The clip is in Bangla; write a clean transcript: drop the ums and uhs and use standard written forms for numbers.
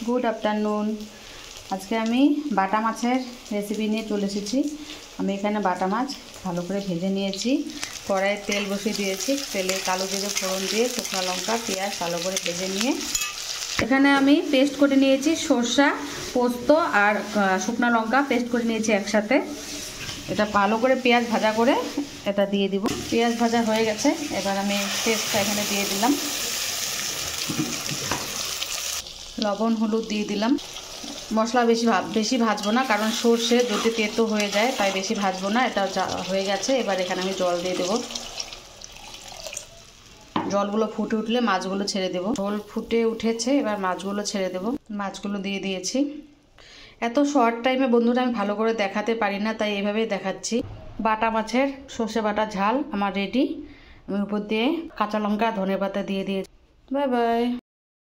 Good afternoon. আজকে আমি বাটা মাছের রেসিপি নিয়ে চলে এসেছি। আমি এখানে বাটা মাছ ভালো করে ভেজে নিয়েছি। কড়াইয়ে তেল বসিয়ে দিয়েছি। তেলে কালো জিরে ফোড়ন দিয়ে শুকনো লঙ্কা পেঁয়াজ ভালো করে ভেজে নিয়ে এখানে আমি পেস্ট করে নিয়েছি সরষা পোস্ত আর শুকনো লঙ্কা পেস্ট করে নিয়েছি একসাথে। এটা ভালো করে পেঁয়াজ ভাজা করে এটা দিয়ে দিব। পেঁয়াজ ভাজা হয়ে গেছে, এবার আমি পেস্টটা এখানে দিয়ে দিলাম। লবণ হলুদ দিয়ে দিলাম। মশলা বেশি ভাজবো না, কারণ সর্ষে যদি তেতো হয়ে যায় তাই বেশি ভাজবো না। এটা হয়ে গেছে, এবার এখানে আমি জল দিয়ে দেবো। জলগুলো ফুটে উঠলে মাছগুলো ছেড়ে দেবো। ঝোল ফুটে উঠেছে, এবার মাছগুলো ছেড়ে দেবো। মাছগুলো দিয়ে দিয়েছি। এত শর্ট টাইমে বন্ধুরা আমি ভালো করে দেখাতে পারি না, তাই এভাবেই দেখাচ্ছি। বাটা মাছের সর্ষে বাটা ঝাল আমার রেডি। আমি উপর দিয়ে কাঁচা লঙ্কা ধনেপাতা দিয়ে দিয়েছি। Bye bye.